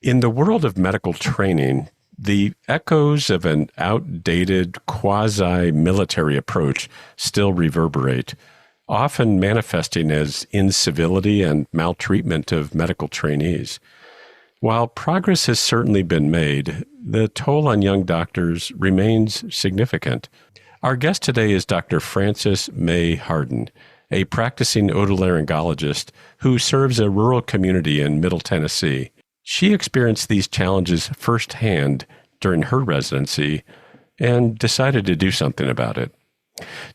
In the world of medical training, the echoes of an outdated quasi-military approach still reverberate, often manifesting as incivility and maltreatment of medical trainees. While progress has certainly been made, the toll on young doctors remains significant. Our guest today is Dr. Frances Mei Hardin, a practicing otolaryngologist who serves a rural community in Middle Tennessee. She experienced these challenges firsthand during her residency and decided to do something about it.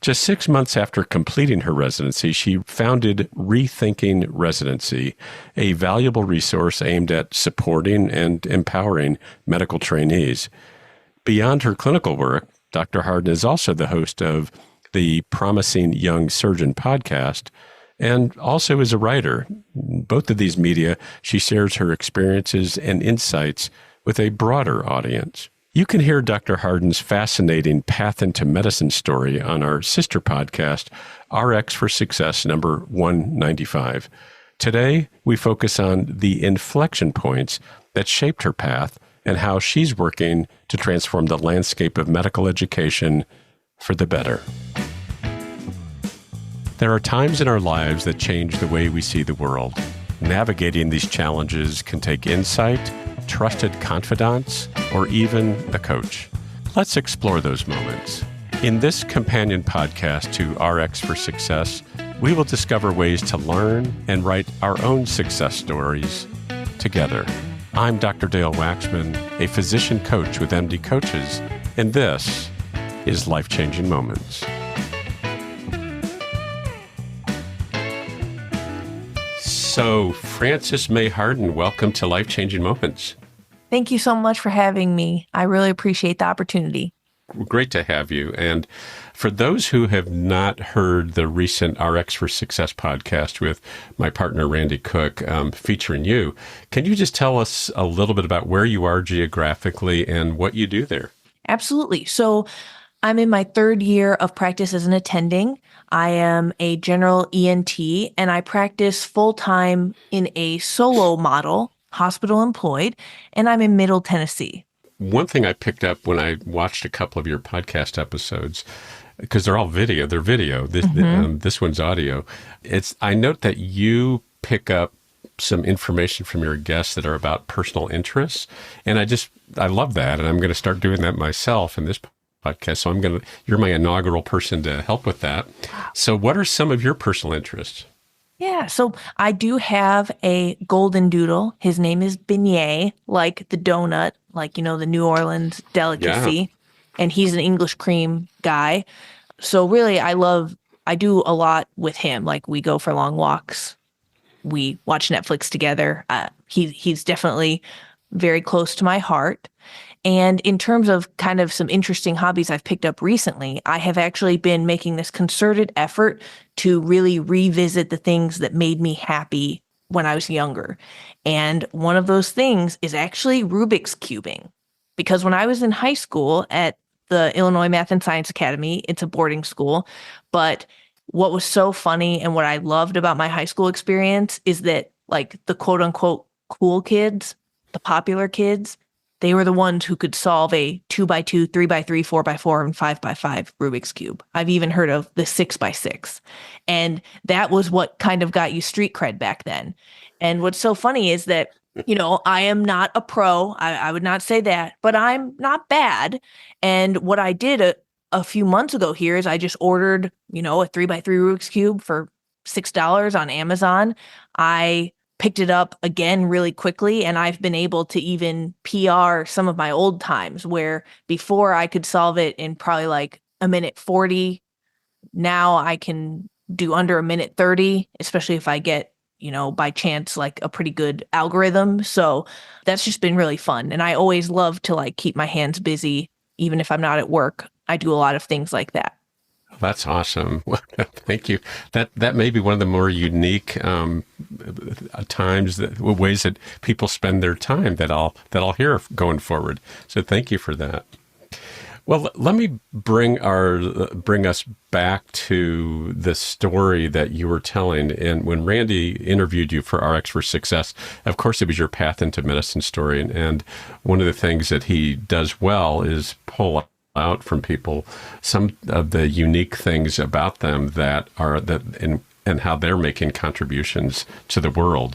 Just 6 months after completing her residency, she founded Rethinking Residency, a valuable resource aimed at supporting and empowering medical trainees. Beyond her clinical work, Dr. Hardin is also the host of the Promising Young Surgeon podcast and also is a writer. In both of these media, she shares her experiences and insights with a broader audience. You can hear Dr. Hardin's fascinating path into medicine story on our sister podcast, RX for Success number 195. Today, we focus on the inflection points that shaped her path and how she's working to transform the landscape of medical education for the better. There are times in our lives that change the way we see the world. Navigating these challenges can take insight, trusted confidants, or even a coach. Let's explore those moments. In this companion podcast to RX for Success, we will discover ways to learn and write our own success stories together. I'm Dr. Dale Waxman, a physician coach with MD Coaches, and this is Life-Changing Moments. So, Frances Mei Hardin, welcome to Life-Changing Moments. Thank you so much for having me. I really appreciate the opportunity. Great to have you. And for those who have not heard the recent RX for Success podcast with my partner, Randy Cook, featuring you, can you just tell us a little bit about where you are geographically and what you do there? Absolutely. So I'm in my third year of practice as an attending. I am a general ENT, and I practice full-time in a solo model, hospital employed, and I'm in Middle Tennessee. One thing I picked up when I watched a couple of your podcast episodes, because they're all video, this one's audio. I note that you pick up some information from your guests that are about personal interests, and I love that, and I'm going to start doing that myself in this podcast. So you're my inaugural person to help with that. So what are some of your personal interests? Yeah, so I do have a golden doodle. His name is Beignet, like the donut, like, the New Orleans delicacy. Yeah. And he's an English cream guy. So really, I do a lot with him. Like, we go for long walks. We watch Netflix together. He's definitely very close to my heart. And in terms of kind of some interesting hobbies I've picked up recently, I have actually been making this concerted effort to really revisit the things that made me happy when I was younger. And one of those things is actually Rubik's cubing. Because when I was in high school at the Illinois Math and Science Academy, it's a boarding school, but what was so funny and what I loved about my high school experience is that, like, the quote unquote cool kids, the popular kids, they were the ones who could solve a 2x2, 3x3, 4x4, and 5x5 Rubik's Cube. I've even heard of the 6x6. And that was what kind of got you street cred back then. And what's so funny is that, I am not a pro. I would not say that, but I'm not bad. And what I did a few months ago here is I just ordered, a 3x3 Rubik's Cube for $6 on Amazon. I picked it up again really quickly, and I've been able to even PR some of my old times where before I could solve it in probably like a minute 40. Now I can do under a minute 30, especially if I get, by chance, like a pretty good algorithm. So that's just been really fun. And I always love to like keep my hands busy, even if I'm not at work. I do a lot of things like that. That's awesome. Thank you. That may be one of the more unique ways that people spend their time that I'll hear going forward. So thank you for that. Well, let me bring us back to the story that you were telling. And when Randy interviewed you for RX for Success, of course, it was your path into medicine story. And one of the things that he does well is pull out from people some of the unique things about them that are and how they're making contributions to the world.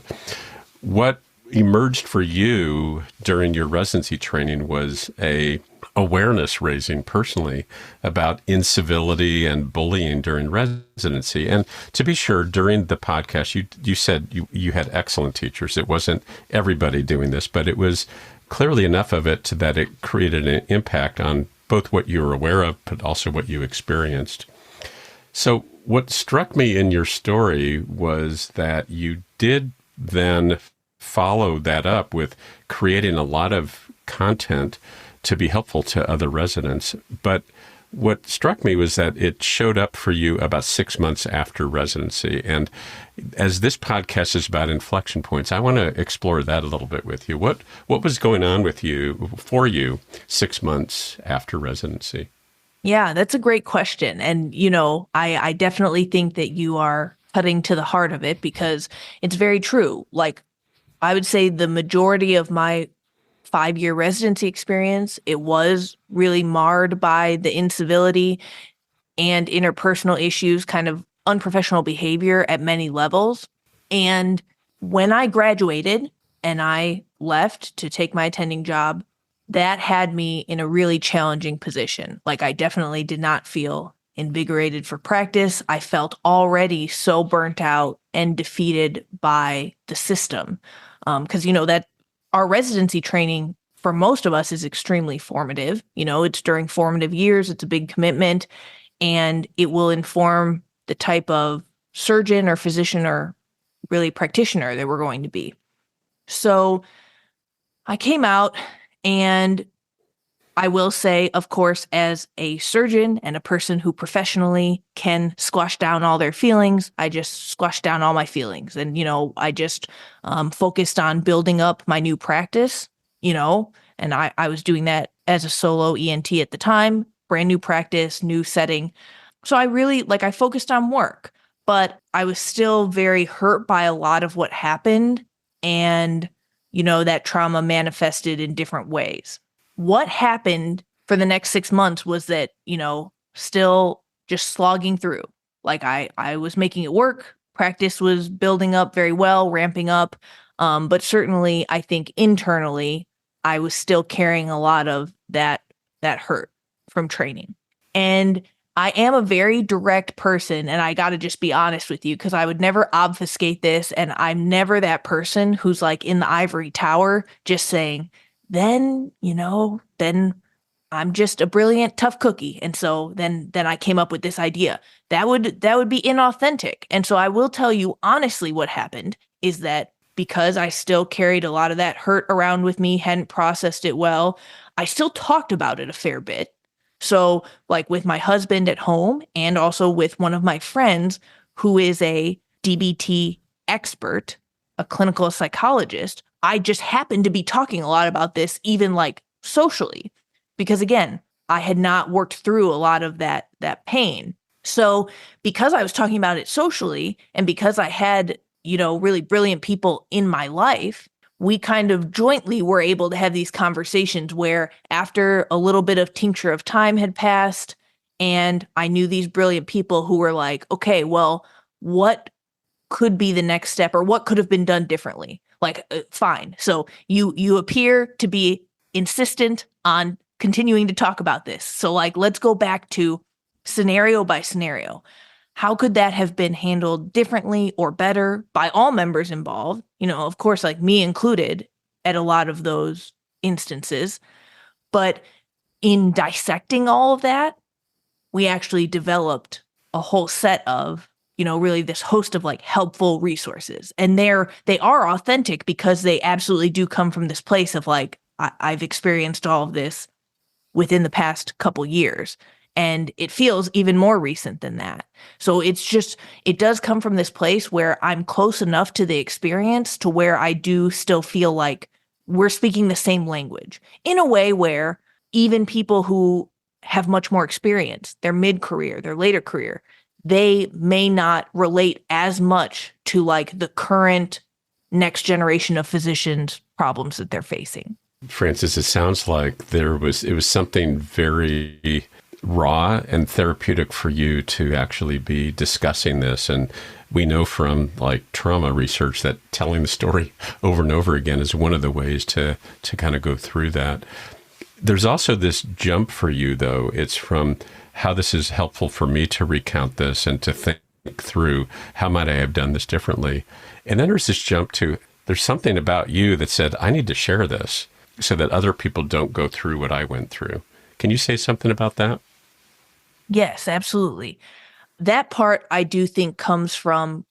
What emerged for you during your residency training was a awareness raising personally about incivility and bullying during residency. And to be sure, during the podcast, you said you had excellent teachers. It wasn't everybody doing this, but it was clearly enough of it that it created an impact on both what you were aware of, but also what you experienced. So what struck me in your story was that you did then follow that up with creating a lot of content to be helpful to other residents. But what struck me was that it showed up for you about 6 months after residency. And as this podcast is about inflection points, I want to explore that a little bit with you. What was going on with you, for you, 6 months after residency? Yeah, that's a great question. And, I definitely think that you are cutting to the heart of it because it's very true. Like, I would say the majority of my 5-year residency experience, it was really marred by the incivility and interpersonal issues, kind of unprofessional behavior at many levels. And when I graduated and I left to take my attending job, that had me in a really challenging position. Like, I definitely did not feel invigorated for practice. I felt already so burnt out and defeated by the system. Because, that our residency training for most of us is extremely formative. It's during formative years. It's a big commitment, and it will inform the type of surgeon or physician or really practitioner that we're going to be. So I came out, and I will say, of course, as a surgeon and a person who professionally can squash down all their feelings, I just squashed down all my feelings. And, I just focused on building up my new practice, and I was doing that as a solo ENT at the time, brand new practice, new setting. So I focused on work, but I was still very hurt by a lot of what happened. And, that trauma manifested in different ways. What happened for the next 6 months was that, still just slogging through. Like I was making it work. Practice was building up very well, ramping up. But certainly I think internally, I was still carrying a lot of that hurt from training. And I am a very direct person, and I got to just be honest with you because I would never obfuscate this. And I'm never that person who's like in the ivory tower just saying, then I'm just a brilliant, tough cookie. And so then I came up with this idea. That would be inauthentic. And so I will tell you honestly what happened is that because I still carried a lot of that hurt around with me, hadn't processed it well, I still talked about it a fair bit. So like with my husband at home and also with one of my friends who is a DBT expert, a clinical psychologist, I just happened to be talking a lot about this, even like socially, because again, I had not worked through a lot of that pain. So because I was talking about it socially and because I had, really brilliant people in my life, we kind of jointly were able to have these conversations where after a little bit of tincture of time had passed and I knew these brilliant people who were like, okay, well, what could be the next step or what could have been done differently? Like, fine. So you appear to be insistent on continuing to talk about this. So like, let's go back to scenario by scenario. How could that have been handled differently or better by all members involved? Of course, like me included at a lot of those instances. But in dissecting all of that, we actually developed a whole set of, really this host of like helpful resources. And they are authentic because they absolutely do come from this place of like, I've experienced all of this within the past couple years. And it feels even more recent than that. So it does come from this place where I'm close enough to the experience to where I do still feel like we're speaking the same language in a way where even people who have much more experience. They're mid-career, they're later career. They may not relate as much to like the current next generation of physicians' problems that they're facing. Frances, it sounds like it was something very raw and therapeutic for you to actually be discussing this. And we know from like trauma research that telling the story over and over again is one of the ways to kind of go through that. There's also this jump for you, though. It's from how this is helpful for me to recount this and to think through how might I have done this differently. And then there's this jump to there's something about you that said, I need to share this so that other people don't go through what I went through. Can you say something about that? Yes, absolutely. That part I do think comes from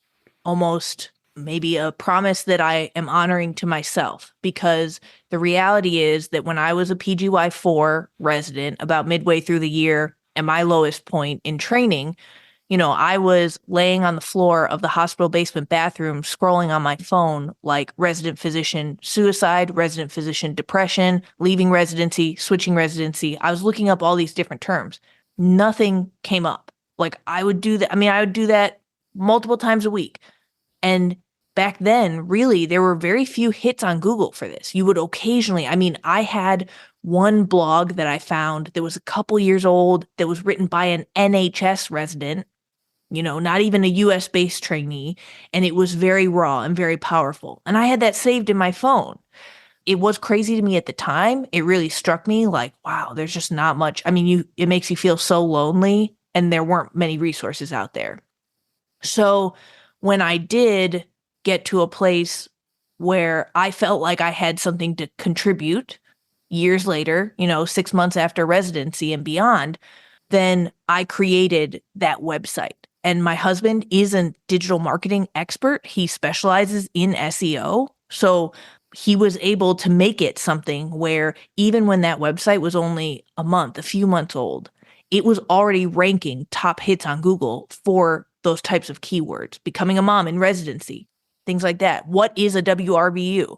almost maybe a promise that I am honoring to myself, because the reality is that when I was a PGY4 resident about midway through the year at my lowest point in training, I was laying on the floor of the hospital basement bathroom, scrolling on my phone, like resident physician suicide, resident physician depression, leaving residency, switching residency. I was looking up all these different terms. Nothing came up. Like I would do that. I would do that multiple times a week. And back then, really, there were very few hits on Google for this. You would occasionally, I had one blog that I found that was a couple years old that was written by an NHS resident, not even a US-based trainee. And it was very raw and very powerful. And I had that saved in my phone. It was crazy to me at the time. It really struck me like, wow, there's just not much. It makes you feel so lonely, and there weren't many resources out there. So when I did get to a place where I felt like I had something to contribute years later, 6 months after residency and beyond, then I created that website. And my husband is a digital marketing expert. He specializes in SEO. So he was able to make it something where even when that website was only a few months old, it was already ranking top hits on Google for those types of keywords, becoming a mom in residency, things like that. What is a WRVU?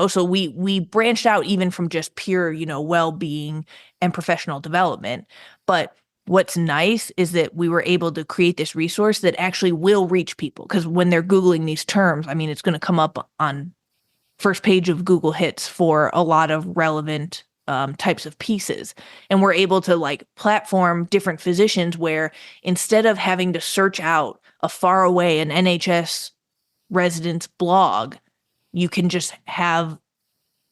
So we branched out even from just pure, well-being and professional development. But what's nice is that we were able to create this resource that actually will reach people, because when they're Googling these terms, it's going to come up on first page of Google hits for a lot of relevant types of pieces. And we're able to platform different physicians where instead of having to search out a far away an NHS resident's blog, you can just have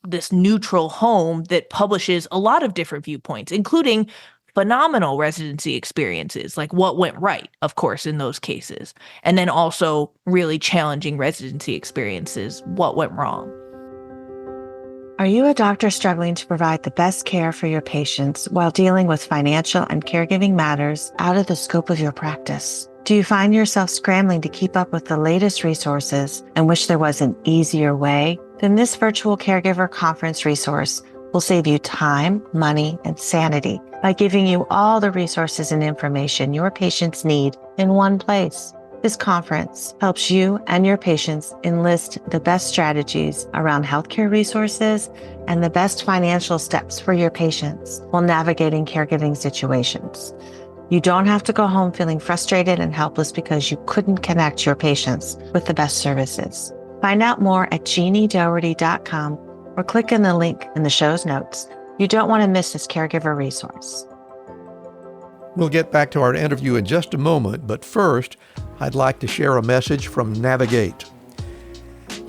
this neutral home that publishes a lot of different viewpoints, including phenomenal residency experiences, like what went right, of course, in those cases. And then also really challenging residency experiences, what went wrong. Are you a doctor struggling to provide the best care for your patients while dealing with financial and caregiving matters out of the scope of your practice? Do you find yourself scrambling to keep up with the latest resources and wish there was an easier way? Then this virtual caregiver conference resource will save you time, money, and sanity by giving you all the resources and information your patients need in one place. This conference helps you and your patients enlist the best strategies around healthcare resources and the best financial steps for your patients while navigating caregiving situations. You don't have to go home feeling frustrated and helpless because you couldn't connect your patients with the best services. Find out more at jeanniedoherty.com or click in the link in the show's notes. You don't want to miss this caregiver resource. We'll get back to our interview in just a moment, but first, I'd like to share a message from Navigate.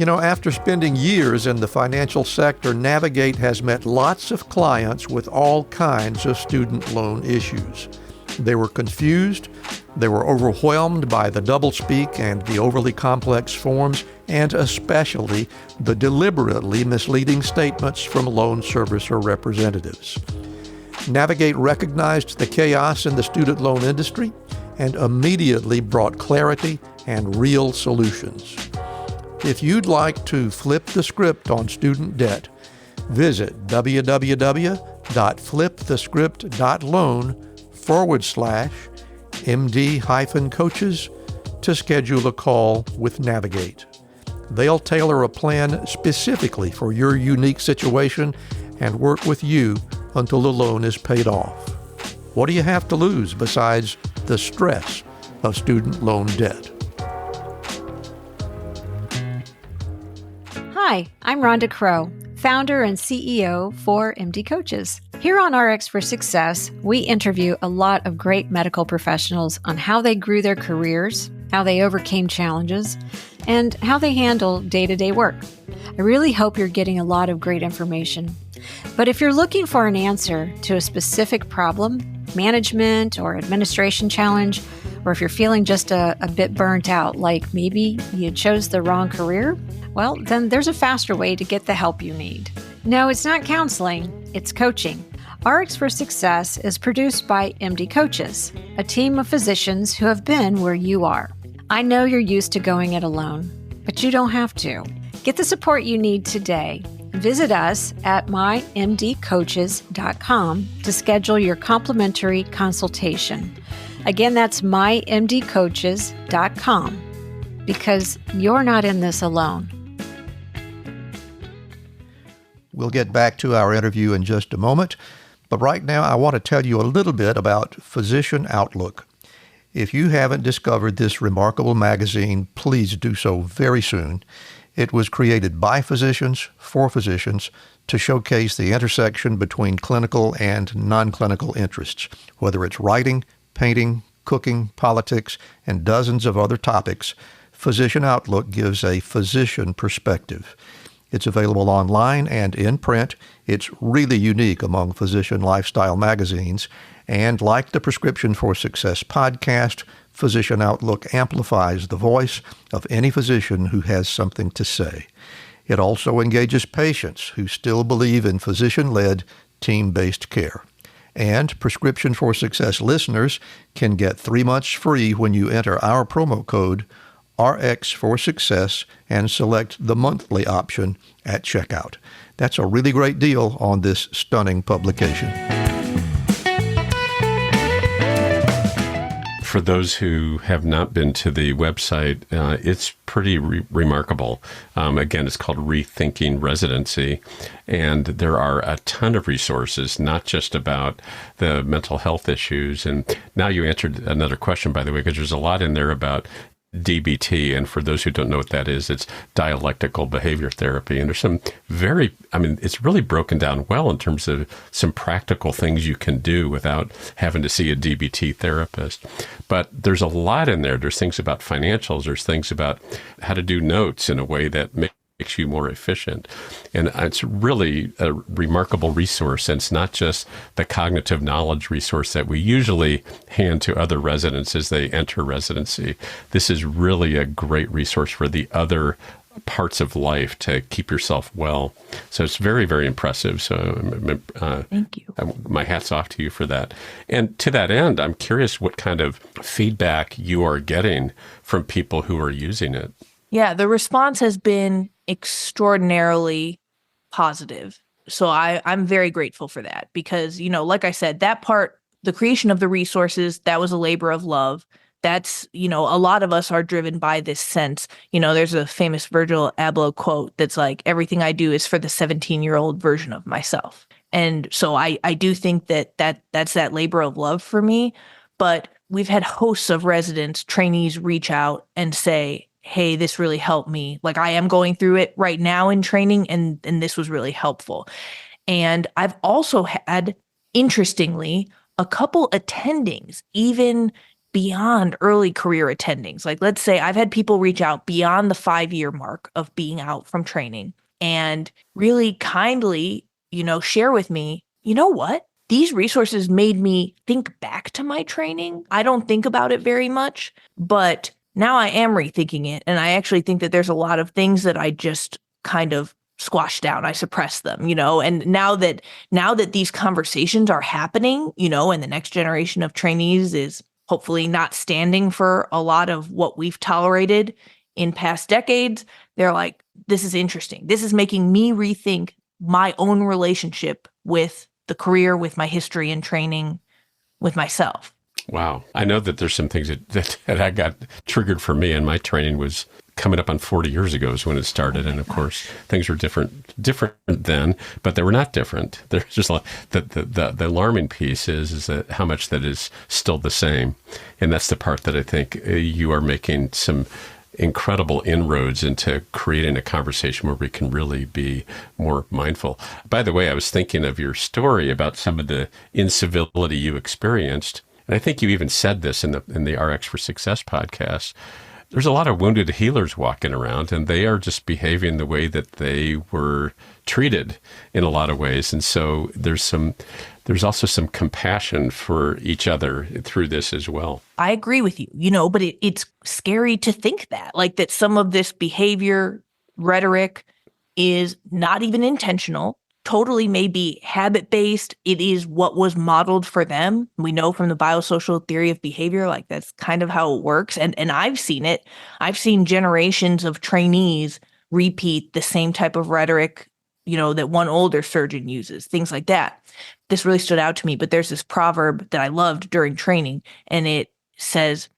After spending years in the financial sector, Navigate has met lots of clients with all kinds of student loan issues. They were confused, they were overwhelmed by the doublespeak and the overly complex forms, and especially the deliberately misleading statements from loan servicer representatives. Navigate recognized the chaos in the student loan industry and immediately brought clarity and real solutions. If you'd like to flip the script on student debt, visit www.flipthescript.loan/MD-coaches to schedule a call with Navigate. They'll tailor a plan specifically for your unique situation and work with you until the loan is paid off. What do you have to lose besides the stress of student loan debt? Hi, I'm Rhonda Crow, founder and CEO for MD Coaches. Here on RX for Success, we interview a lot of great medical professionals on how they grew their careers, how they overcame challenges, and how they handle day-to-day work. I really hope you're getting a lot of great information. But if you're looking for an answer to a specific problem, management or administration challenge, or if you're feeling just a bit burnt out, like maybe you chose the wrong career, well, then there's a faster way to get the help you need. No, it's not counseling, it's coaching. RX for Success is produced by MD Coaches, a team of physicians who have been where you are. I know you're used to going it alone, but you don't have to. Get the support you need today. Visit us at mymdcoaches.com to schedule your complimentary consultation. Again, that's mymdcoaches.com, because you're not in this alone. We'll get back to our interview in just a moment, but right now I want to tell you a little bit about Physician Outlook. If you haven't discovered this remarkable magazine, please do so very soon. It was created by physicians, for physicians, to showcase the intersection between clinical and non-clinical interests, whether it's writing, painting, cooking, politics, and dozens of other topics. Physician Outlook gives a physician perspective. It's available online and in print. It's really unique among physician lifestyle magazines. And like the Prescription for Success podcast, Physician Outlook amplifies the voice of any physician who has something to say. It also engages patients who still believe in physician-led, team-based care. And Prescription for Success listeners can get 3 months free when you enter our promo code RX for Success and select the monthly option at checkout. That's a really great deal on this stunning publication. For those who have not been to the website, it's pretty remarkable. Again, it's called Rethinking Residency, and there are a ton of resources, not just about the mental health issues. And now you answered another question, by the way, because there's a lot in there about DBT, and for those who don't know what that is, it's dialectical behavior therapy. And there's some it's really broken down well in terms of some practical things you can do without having to see a DBT therapist. But there's a lot in there. There's things about financials. There's things about how to do notes in a way that makes you more efficient. And it's really a remarkable resource. And it's not just the cognitive knowledge resource that we usually hand to other residents as they enter residency. This is really a great resource for the other parts of life to keep yourself well. So it's very, very impressive. So thank you. My hat's off to you for that. And to that end, I'm curious what kind of feedback you are getting from people who are using it. Yeah, the response has been extraordinarily positive. So I'm very grateful for that because, like I said, that part, the creation of the resources, that was a labor of love. That's, a lot of us are driven by this sense. There's a famous Virgil Abloh quote that's like, everything I do is for the 17-year-old version of myself. And so I do think that's that labor of love for me. But we've had hosts of residents, trainees reach out and say, hey, this really helped me. Like I am going through it right now in training and this was really helpful. And I've also had, interestingly, a couple attendings, even beyond early career attendings. Like let's say I've had people reach out beyond the 5-year mark of being out from training and really kindly, share with me, you know what? These resources made me think back to my training. I don't think about it very much, but now I am rethinking it. And I actually think that there's a lot of things that I just kind of squashed down. I suppressed them, and now that these conversations are happening, and the next generation of trainees is hopefully not standing for a lot of what we've tolerated in past decades, they're like, this is interesting. This is making me rethink my own relationship with the career, with my history and training, with myself. Wow. I know that there's some things that I got triggered for me, and my training was coming up on 40 years ago is when it started. And of course, things were different then, but they were not different. There's just the alarming piece is that how much that is still the same. And that's the part that I think you are making some incredible inroads into creating a conversation where we can really be more mindful. By the way, I was thinking of your story about some of the incivility you experienced. And I think you even said this in the RX for Success podcast. There's a lot of wounded healers walking around, and they are just behaving the way that they were treated in a lot of ways. And so there's also some compassion for each other through this as well. I agree with you, but it's scary to think that some of this behavior rhetoric is not even intentional, totally may be habit-based. It is what was modeled for them. We know from the biosocial theory of behavior, that's kind of how it works. And I've seen it. I've seen generations of trainees repeat the same type of rhetoric, that one older surgeon uses, things like that. This really stood out to me, but there's this proverb that I loved during training, and it says,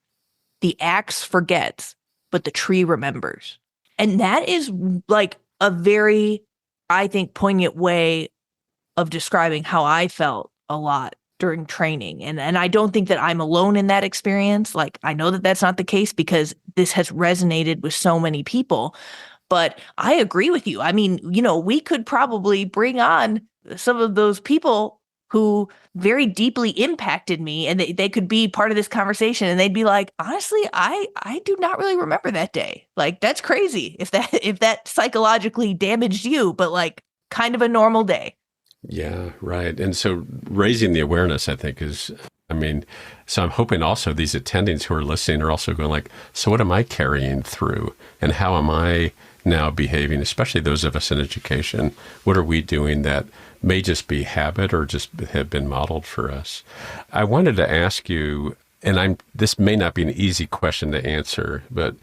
"The axe forgets, but the tree remembers." And that is a very, I think, poignant way of describing how I felt a lot during training. And I don't think that I'm alone in that experience. I know that that's not the case because this has resonated with so many people. But I agree with you. I mean, we could probably bring on some of those people who very deeply impacted me, and they could be part of this conversation, and they'd be like, honestly, I do not really remember that day. That's crazy if that psychologically damaged you, but kind of a normal day. Yeah, right. And so raising the awareness, I think, so I'm hoping also these attendings who are listening are also going so what am I carrying through, and how am I now behaving, especially those of us in education? What are we doing that may just be habit or just have been modeled for us? I wanted to ask you, and this may not be an easy question to answer, but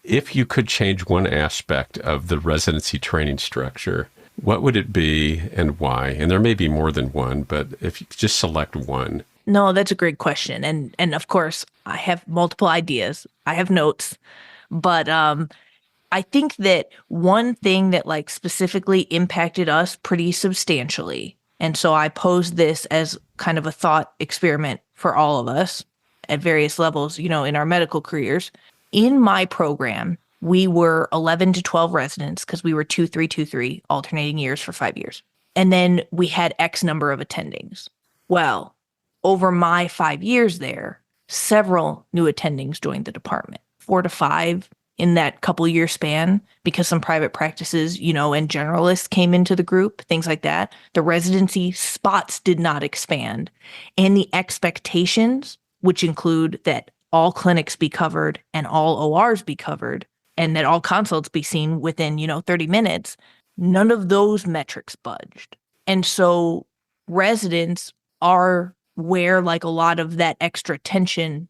if you could change one aspect of the residency training structure, what would it be and why? And there may be more than one, but if you just select one. No, that's a great question. And of course, I have multiple ideas. I have notes, but I think that one thing that specifically impacted us pretty substantially, and so I posed this as kind of a thought experiment for all of us at various levels, in our medical careers. In my program, we were 11 to 12 residents because we were 2-3, 2-3, alternating years for 5 years. And then we had X number of attendings. Well, over my 5 years there, several new attendings joined the department, 4 to 5 in that couple year span, because some private practices, and generalists came into the group, things like that. The residency spots did not expand. And the expectations, which include that all clinics be covered and all ORs be covered, and that all consults be seen within, 30 minutes, none of those metrics budged. And so residents are where a lot of that extra tension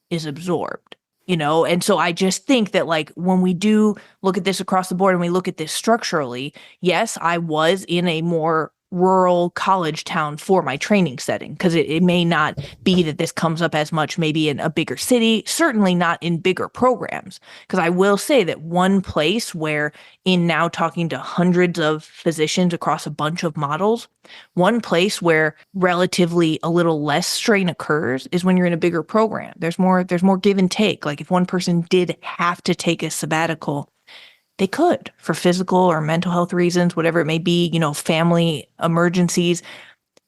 is absorbed. And so I just think that when we do look at this across the board and we look at this structurally, yes, I was in a more rural college town for my training setting, because it may not be that this comes up as much maybe in a bigger city, certainly not in bigger programs. Because I will say that one place where, in now talking to hundreds of physicians across a bunch of models, one place where relatively a little less strain occurs is when you're in a bigger program. There's more give and take. If one person did have to take a sabbatical, they could, for physical or mental health reasons, whatever it may be, family emergencies.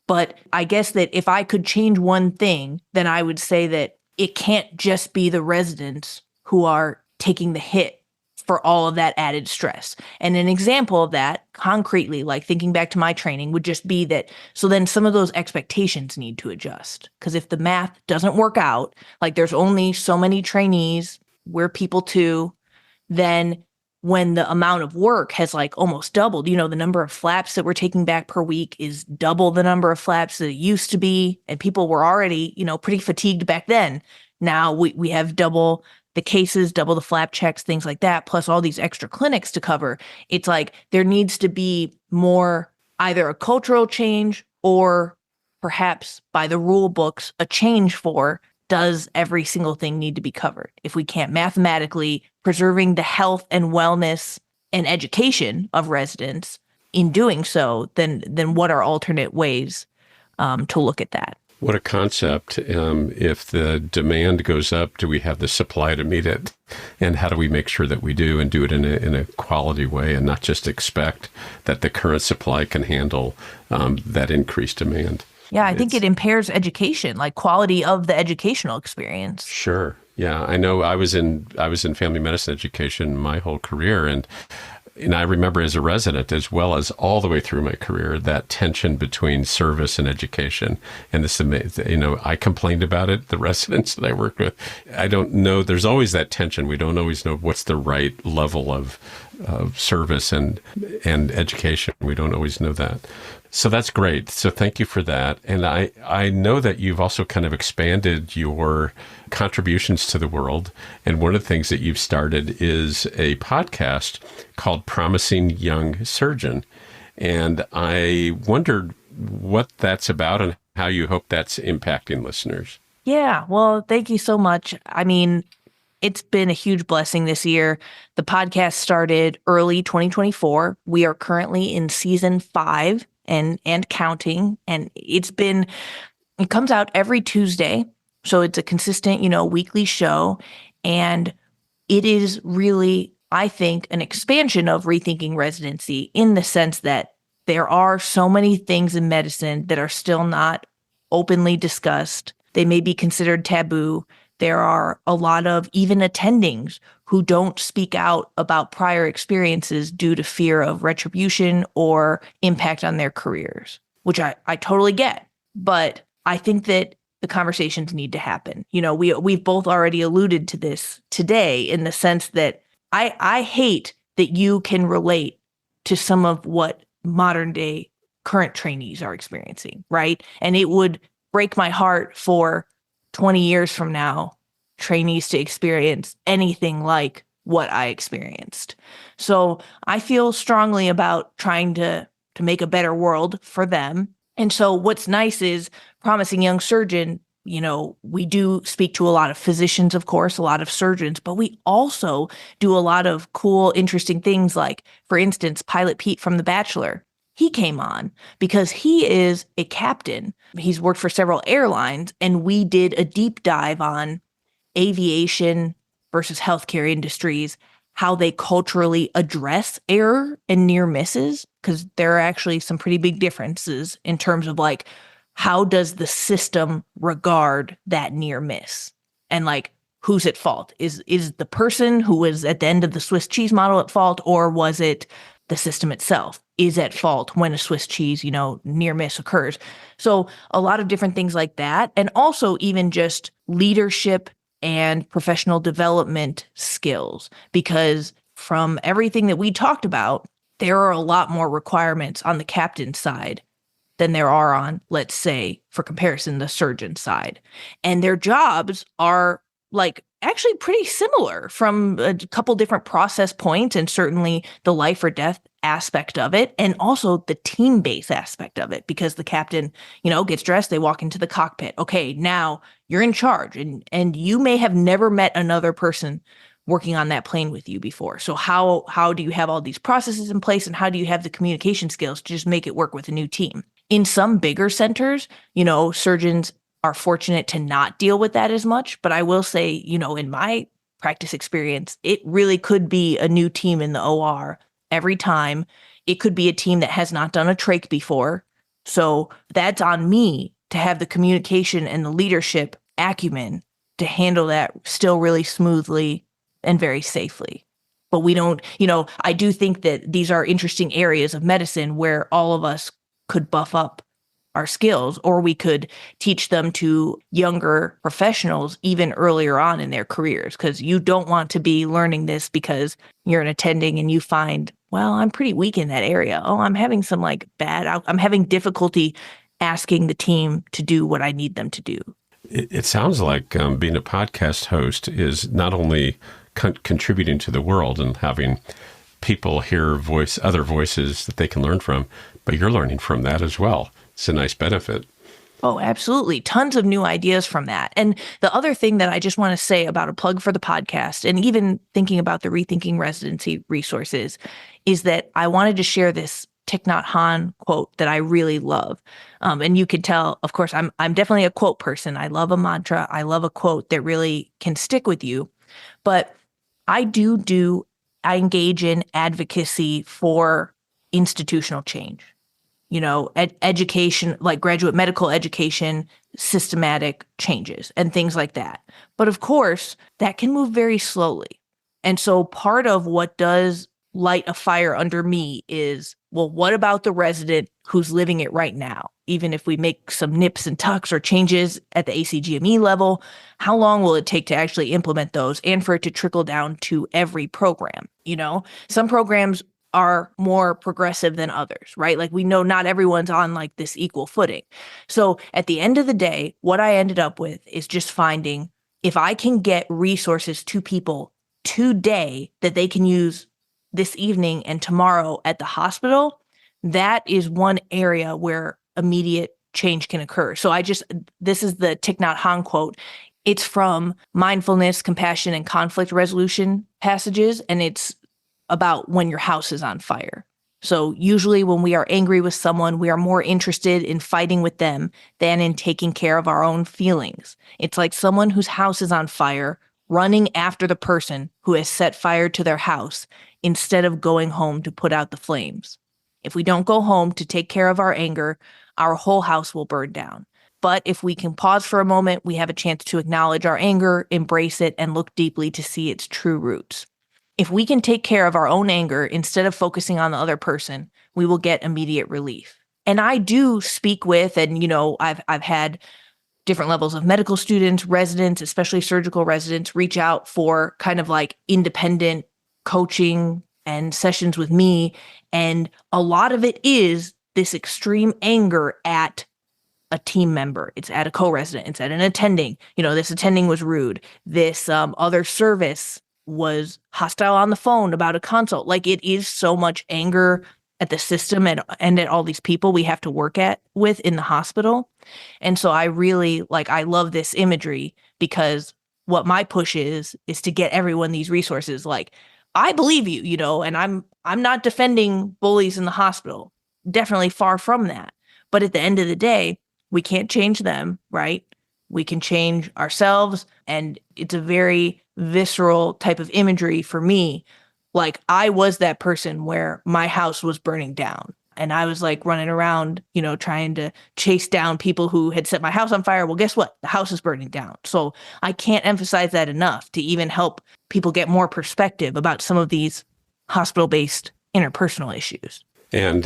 But I guess that if I could change one thing, then I would say that it can't just be the residents who are taking the hit for all of that added stress. And an example of that, concretely, thinking back to my training, would just be that, so then some of those expectations need to adjust. Because if the math doesn't work out, there's only so many trainees, we're people too, then when the amount of work has almost doubled, the number of flaps that we're taking back per week is double the number of flaps that it used to be. And people were already, pretty fatigued back then. Now we have double the cases, double the flap checks, things like that, plus all these extra clinics to cover. It's there needs to be more, either a cultural change or perhaps by the rule books, a change for, does every single thing need to be covered? If we can't mathematically preserving the health and wellness and education of residents in doing so, then what are alternate ways to look at that? What a concept. If the demand goes up, do we have the supply to meet it? And how do we make sure that we do and do it in a quality way and not just expect that the current supply can handle that increased demand? Yeah, I think it impairs education, like quality of the educational experience. Sure. Yeah, I know I was in family medicine education my whole career, and I remember as a resident, as well as all the way through my career, that tension between service and education. And this, I complained about it, the residents that I worked with. I don't know, there's always that tension. We don't always know what's the right level of service and education. We don't always know that. So that's great. So thank you for that. And I know that you've also kind of expanded your contributions to the world. And one of the things that you've started is a podcast called Promising Young Surgeon. And I wondered what that's about and how you hope that's impacting listeners. Yeah, well, thank you so much. I mean, it's been a huge blessing this year. The podcast started early 2024. We are currently in season 5 and counting. And it comes out every Tuesday. So it's a consistent, weekly show. And it is really, I think, an expansion of Rethinking Residency in the sense that there are so many things in medicine that are still not openly discussed. They may be considered taboo. There are a lot of even attendings who don't speak out about prior experiences due to fear of retribution or impact on their careers, which I totally get. But I think that the conversations need to happen. We've both already alluded to this today in the sense that I hate that you can relate to some of what modern day current trainees are experiencing, right? And it would break my heart for 20 years from now, trainees to experience anything like what I experienced. So I feel strongly about trying to make a better world for them. And so what's nice is Promising Young Surgeon, we do speak to a lot of physicians, of course, a lot of surgeons, but we also do a lot of cool, interesting things like, for instance, Pilot Pete from The Bachelor. He came on because he is a captain. He's worked for several airlines, and we did a deep dive on aviation versus healthcare industries, how they culturally address error and near misses, because there are actually some pretty big differences in terms of like, how does the system regard that near miss? And like, who's at fault? Is the person who was at the end of the Swiss cheese model at fault, or was it the system itself is at fault when a Swiss cheese, near miss occurs? So a lot of different things like that. And also even just leadership and professional development skills, because from everything that we talked about, there are a lot more requirements on the captain side than there are on, let's say, for comparison, the surgeon side. And their jobs are like actually pretty similar from a couple different process points, and certainly the life or death aspect of it, and also the team-based aspect of it, because the captain, gets dressed, they walk into the cockpit. Okay, now you're in charge, and you may have never met another person working on that plane with you before. So how do you have all these processes in place, and how do you have the communication skills to just make it work with a new team? In some bigger centers, surgeons are fortunate to not deal with that as much. But I will say, in my practice experience, it really could be a new team in the OR every time. It could be a team that has not done a trach before. So that's on me to have the communication and the leadership acumen to handle that still really smoothly and very safely. But we don't, I do think that these are interesting areas of medicine where all of us could buff up our skills, or we could teach them to younger professionals even earlier on in their careers, because you don't want to be learning this because you're an attending and you find, well, I'm pretty weak in that area. Oh, I'm having some I'm having difficulty asking the team to do what I need them to do. It sounds like being a podcast host is not only contributing to the world and having people hear other voices that they can learn from, but you're learning from that as well. It's a nice benefit. Oh, absolutely. Tons of new ideas from that. And the other thing that I just want to say about a plug for the podcast, and even thinking about the Rethinking Residency resources, is that I wanted to share this Thich Nhat Hanh quote that I really love. And you can tell, of course, I'm definitely a quote person. I love a mantra. I love a quote that really can stick with you. But I I engage in advocacy for institutional change. Education, like graduate medical education, systematic changes and things like that. But of course, that can move very slowly. And so part of what does light a fire under me is, well, what about the resident who's living it right now? Even if we make some nips and tucks or changes at the ACGME level, how long will it take to actually implement those and for it to trickle down to every program? Some programs are more progressive than others, right? Like we know not everyone's on like this equal footing. So at the end of the day, what I ended up with is just finding if I can get resources to people today that they can use this evening and tomorrow at the hospital, that is one area where immediate change can occur. So this is the Thich Nhat Hanh quote. It's from Mindfulness, Compassion, and Conflict Resolution passages, and it's about when your house is on fire. So usually when we are angry with someone, we are more interested in fighting with them than in taking care of our own feelings. It's like someone whose house is on fire running after the person who has set fire to their house instead of going home to put out the flames. If we don't go home to take care of our anger, our whole house will burn down. But if we can pause for a moment, we have a chance to acknowledge our anger, embrace it, and look deeply to see its true roots. If we can take care of our own anger instead of focusing on the other person, we will get immediate relief. And I do speak with, and I've had different levels of medical students, residents, especially surgical residents, reach out for kind of like independent coaching and sessions with me. And a lot of it is this extreme anger at a team member. It's at a co-resident. It's at an attending. This attending was rude. This other service was hostile on the phone about a consult. Like it is so much anger at the system and at all these people we have to work with in the hospital. And so I really I love this imagery because what my push is to get everyone these resources. Like, I believe you, and I'm not defending bullies in the hospital. Definitely far from that. But at the end of the day, we can't change them, right? We can change ourselves. And it's a very visceral type of imagery for me. Like I was that person where my house was burning down and I was like running around, trying to chase down people who had set my house on fire. Well, guess what? The house is burning down. So I can't emphasize that enough to even help people get more perspective about some of these hospital-based interpersonal issues. And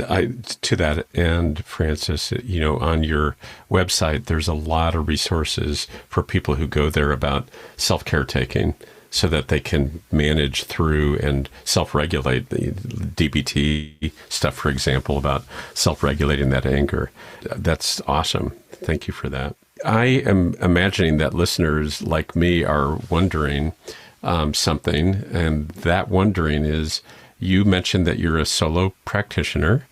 to that end, Frances, on your website, there's a lot of resources for people who go there about self-care taking so that they can manage through and self-regulate the DBT stuff, for example, about self-regulating that anger. That's awesome. Thank you for that. I am imagining that listeners like me are wondering something, and that wondering is, you mentioned that you're a solo practitioner.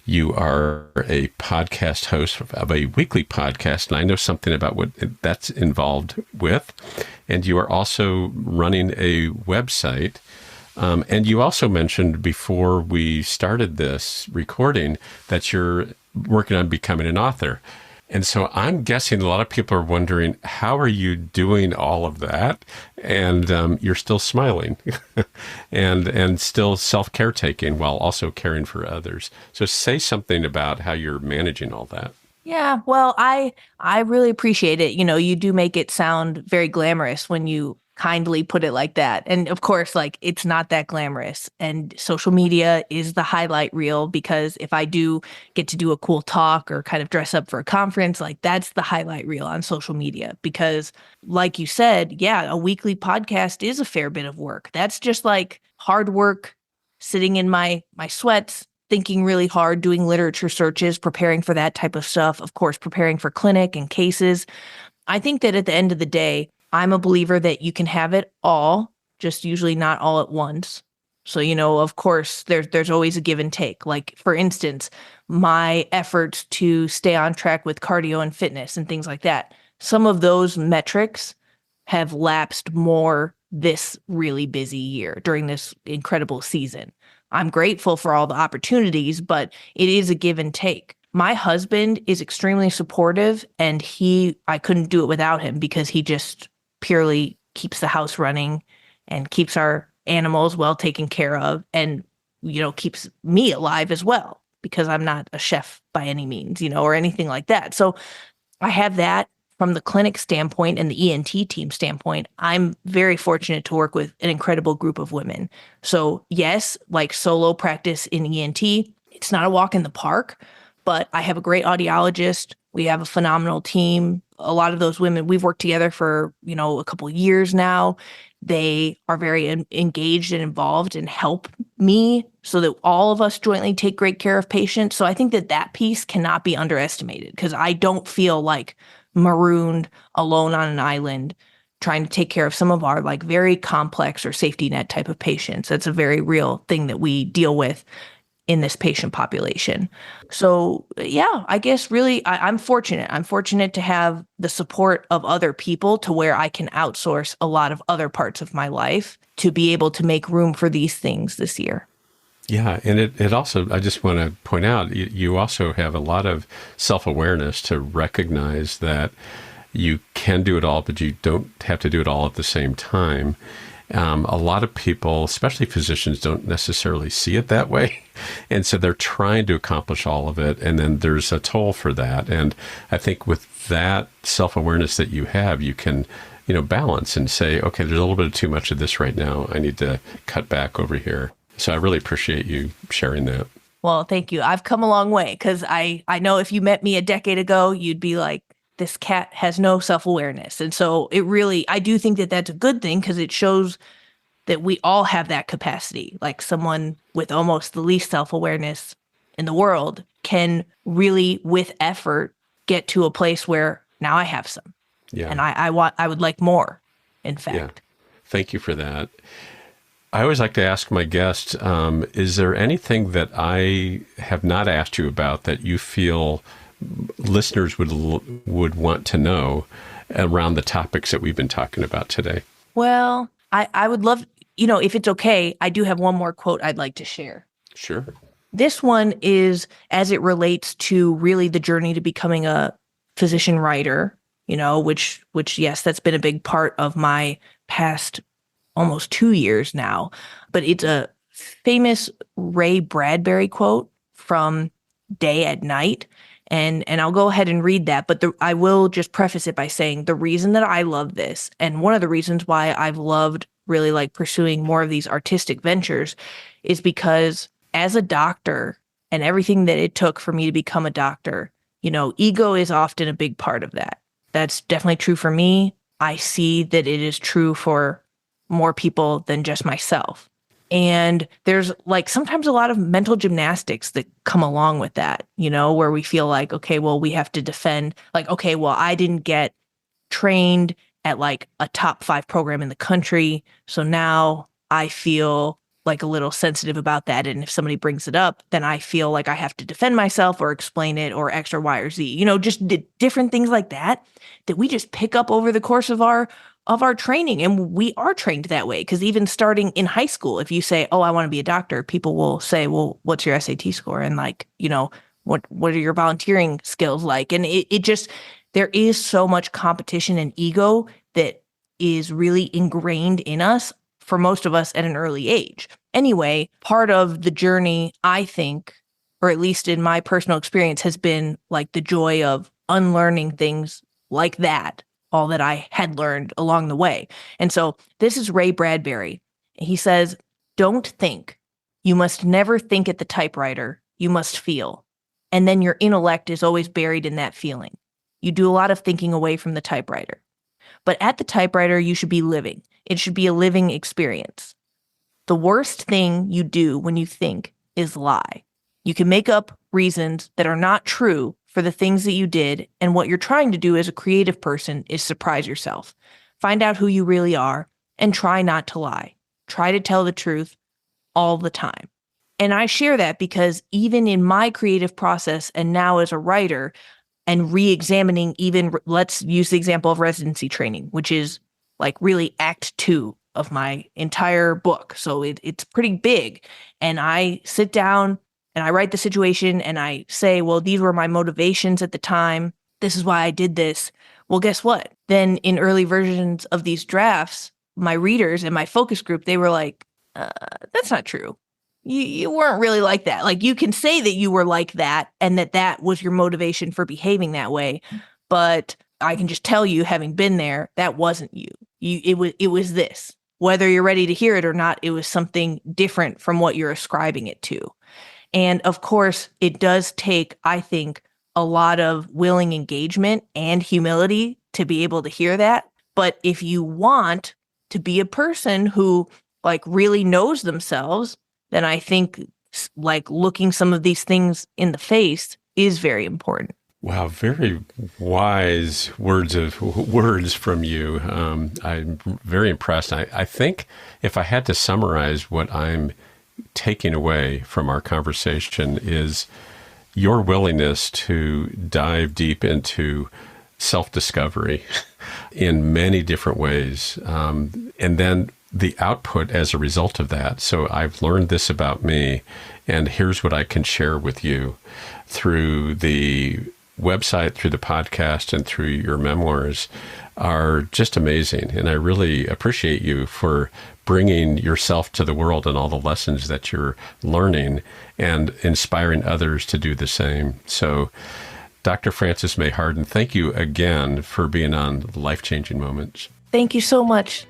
You are a podcast host of a weekly podcast, and I know something about what that's involved with. And you are also running a website. And you also mentioned before we started this recording that you're working on becoming an author. And so I'm guessing a lot of people are wondering, how are you doing all of that? And you're still smiling and still self-care taking while also caring for others. So say something about how you're managing all that. Yeah, well, I really appreciate it. You do make it sound very glamorous when you kindly put it like that. And of course, it's not that glamorous. And social media is the highlight reel, because if I do get to do a cool talk or kind of dress up for a conference, that's the highlight reel on social media. Because like you said, yeah, a weekly podcast is a fair bit of work. That's just hard work, sitting in my sweats, thinking really hard, doing literature searches, preparing for that type of stuff. Of course, preparing for clinic and cases. I think that at the end of the day, I'm a believer that you can have it all, just usually not all at once. So, of course, there's always a give and take. Like, for instance, my efforts to stay on track with cardio and fitness and things like that, some of those metrics have lapsed more this really busy year during this incredible season. I'm grateful for all the opportunities, but it is a give and take. My husband is extremely supportive, and I couldn't do it without him because he just purely keeps the house running and keeps our animals well taken care of, and keeps me alive as well, because I'm not a chef by any means, or anything like that. So I have that from the clinic standpoint and the ENT team standpoint. I'm very fortunate to work with an incredible group of women. So yes, like solo practice in ENT, it's not a walk in the park, but I have a great audiologist. We have a phenomenal team. A lot of those women, we've worked together for, a couple of years now. They are very engaged and involved and help me so that all of us jointly take great care of patients. So I think that piece cannot be underestimated, because I don't feel like marooned alone on an island trying to take care of some of our like very complex or safety net type of patients. That's a very real thing that we deal with in this patient population. So yeah, I guess really I'm fortunate. I'm fortunate to have the support of other people to where I can outsource a lot of other parts of my life to be able to make room for these things this year. Yeah. And it also, I just want to point out, you also have a lot of self-awareness to recognize that you can do it all, but you don't have to do it all at the same time. A lot of people, especially physicians, don't necessarily see it that way. And so they're trying to accomplish all of it. And then there's a toll for that. And I think with that self-awareness that you have, you can, balance and say, okay, there's a little bit too much of this right now. I need to cut back over here. So I really appreciate you sharing that. Well, thank you. I've come a long way, because I know if you met me a decade ago, you'd be like, this cat has no self-awareness. And so I do think that that's a good thing, because it shows that we all have that capacity. Like, someone with almost the least self-awareness in the world can really, with effort, get to a place where now I have some. Yeah. And I would like more, in fact. Yeah. Thank you for that. I always like to ask my guests, is there anything that I have not asked you about that you feel listeners would want to know around the topics that we've been talking about today? Well, I would love, if it's okay, I do have one more quote I'd like to share. Sure. This one is as it relates to really the journey to becoming a physician writer, which yes, that's been a big part of my past almost 2 years now. But it's a famous Ray Bradbury quote from Day at Night. And I'll go ahead and read that, but I will just preface it by saying the reason that I love this, and one of the reasons why I've loved really like pursuing more of these artistic ventures, is because as a doctor and everything that it took for me to become a doctor, ego is often a big part of that. That's definitely true for me. I see that it is true for more people than just myself. And there's like sometimes a lot of mental gymnastics that come along with that, where we feel like, okay, well, we have to defend, like, okay, well, I didn't get trained at like a top 5 program in the country. So now I feel like a little sensitive about that. And if somebody brings it up, then I feel like I have to defend myself or explain it or X or Y or Z, just different things like that we just pick up over the course of our training. And we are trained that way, because even starting in high school, if you say, oh, I want to be a doctor, people will say, well, what's your SAT score? And like, what are your volunteering skills like? And it just, there is so much competition and ego that is really ingrained in us, for most of us at an early age. Anyway, part of the journey, I think, or at least in my personal experience, has been like the joy of unlearning things like that, all that I had learned along the way. And so this is Ray Bradbury. He says, don't think. You must never think at the typewriter. You must feel. And then your intellect is always buried in that feeling. You do a lot of thinking away from the typewriter. But at the typewriter, you should be living. It should be a living experience. The worst thing you do when you think is lie. You can make up reasons that are not true for the things that you did, and what you're trying to do as a creative person is surprise yourself. Find out who you really are and try not to lie. Try to tell the truth. all the time. And I share that because even in my creative process and now as a writer and re-examining even, let's use the example of residency training, which is like really act 2 of my entire book. So it's pretty big. And I sit down and I write the situation and I say, well, these were my motivations at the time. This is why I did this. Well, guess what? Then in early versions of these drafts, my readers and my focus group, they were like, that's not true. You weren't really like that. Like, you can say that you were like that and that was your motivation for behaving that way. But I can just tell you, having been there, that wasn't you. It was this. Whether you're ready to hear it or not, it was something different from what you're ascribing it to. And of course, it does take, I think, a lot of willing engagement and humility to be able to hear that. But if you want to be a person who like really knows themselves, then I think like looking some of these things in the face is very important. Wow, very wise words from you. I'm very impressed. I think if I had to summarize what I'm taking away from our conversation is your willingness to dive deep into self-discovery in many different ways, and then the output as a result of that. So I've learned this about me, and here's what I can share with you through the website, through the podcast, and through your memoirs are just amazing. And I really appreciate you for bringing yourself to the world and all the lessons that you're learning and inspiring others to do the same. So Dr. Frances Mei Hardin, thank you again for being on Life-Changing Moments. Thank you so much.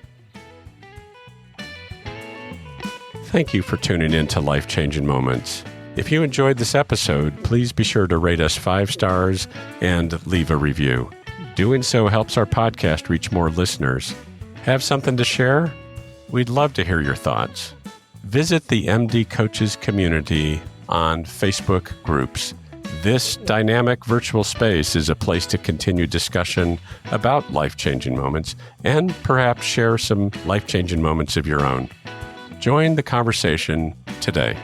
Thank you for tuning in to Life-Changing Moments. If you enjoyed this episode, please be sure to rate us 5 stars and leave a review. Doing so helps our podcast reach more listeners. Have something to share? We'd love to hear your thoughts. Visit the MD Coaches community on Facebook groups. This dynamic virtual space is a place to continue discussion about life-changing moments and perhaps share some life-changing moments of your own. Join the conversation today.